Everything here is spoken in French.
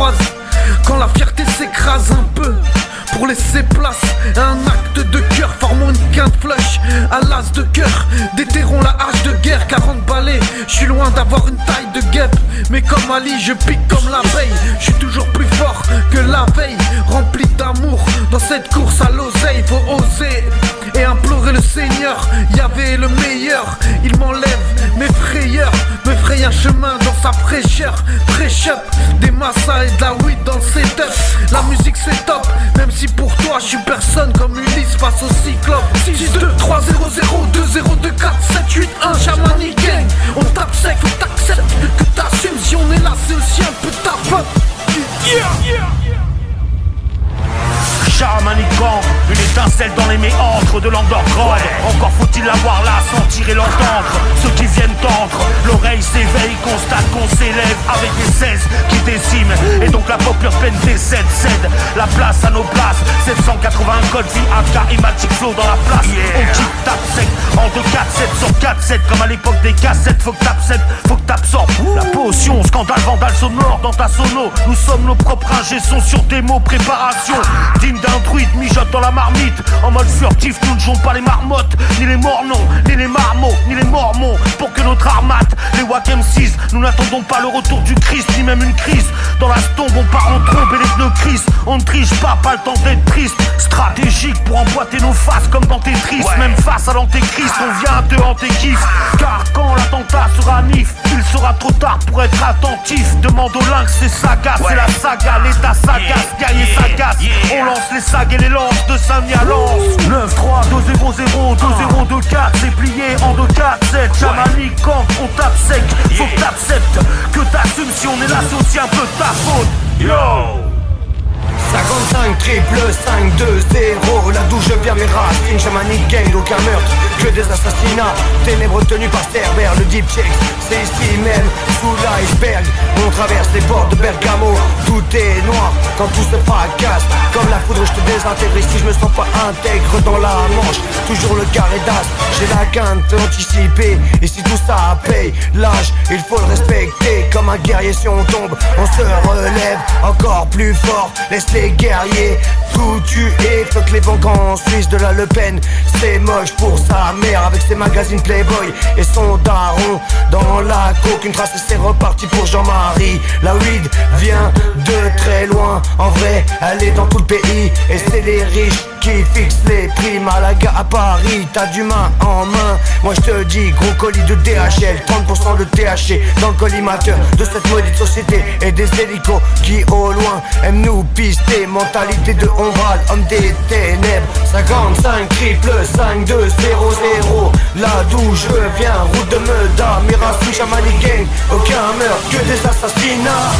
croise. Quand la fierté s'écrase un peu pour laisser place à un acte de cœur, formons une quinte flush à l'as de cœur, déterrons la hache de guerre. 40 balais, je suis loin d'avoir une taille de guêpe, mais comme Ali je pique comme l'abeille. Je suis toujours plus fort que la veille, rempli d'amour dans cette course à l'oseille. Faut oser et implorer le Seigneur, Yahvé est le meilleur. Il m'enlève mes frayeurs, me fraye un chemin dans sa fraîcheur. Fresh up, des massas et de la weed dans le setup. La musique c'est top, même si pour toi je suis personne, comme Ulysse face au cyclope. 6, 2, 3, 0, 0, 2, 0, 2, 4, 7, 8, 1, Chamani Gang. On tape sec, faut t'acceptes que t'assumes. Si on est là c'est aussi un peu ta faute. Chamani Gang, une étincelle dans les méandres de l'underground. Encore faut-il l'avoir là, sentir et l'entendre. Ceux qui viennent tendre, l'oreille s'éveille, constate qu'on s'élève avec des 16 qui déciment. Et donc la pop urbaine décède, cède la place à nos places. 780 code vie, AK et Magic Flow dans la place. On kick, tape sec, en 2, 4, 7 sur 4, 7. Comme à l'époque des cassettes, faut que t'absèdes, faut que t'absorbes. La potion, scandale, vandale sonore dans ta sono. Nous sommes nos propres ingé-sons sur démo, préparation digne d'un druide, mijote dans la marmite. En mode furtif, nous ne jouons pas les marmottes, ni les mornons, ni les marmots, ni les mormons. Pour que notre armate, les Wack M6, nous n'attendons pas le retour du Christ, ni même une crise. Dans la stombe, on part en trompe et les pneus crissent. On ne triche pas le temps d'être triste. Stratégique pour emboîter nos faces comme dans Tetris. Même face à l'antéchrist, on vient te hanter kiff. Car quand l'attentat sera nif, il sera trop tard pour être attentif. Demande au lynx, c'est saga, c'est la saga. L'état sagace, guerrier sagace. On lance les sags et les lances de Saint-Denis à Lens. 9, 3, 2, 0, 0, 2, 0, 2, 4. C'est plié en 2, 4, 7. Chamani Gang, on tape sec. Faut que t'acceptes, que t'assumes. Si on est là, c'est aussi un peu ta faute. Yo! 55 triple 5 2 0. Là d'où je viens mes racines, Chamani Gang, aucun meurtre, que des assassinats. Ténèbres tenues par Cerbère, le deep check, c'est ici même, sous l'iceberg. On traverse les portes de Bergamo, tout est noir quand tout se fracasse. Comme la foudre je te désintègre, si je me sens pas intègre dans la manche, toujours le carré d'as. J'ai la quinte anticipée, et si tout ça paye, l'âge il faut le respecter. Comme un guerrier si on tombe, on se relève encore plus fort. Laisse les guerriers tout tuer. Fuck les banques en Suisse de la Le Pen. C'est moche pour sa mère avec ses magazines Playboy et son daron dans la coke. Une trace et c'est reparti pour Jean-Marie. La weed vient de très loin. En vrai elle est dans tout le pays. Et c'est les riches qui fixent les prix. Malaga à Paris, t'as du main en main. Moi je te dis gros colis de DHL, 30% de THC dans le collimateur de cette maudite société. Et des hélicos qui au loin aiment nous pister. Mentalité de Ombral, homme des ténèbres. 55 triple 5 2 0 0. Là d'où je viens, route de Meda, Mirasou, Chamani Gang. Aucun meurtre que des assassinats.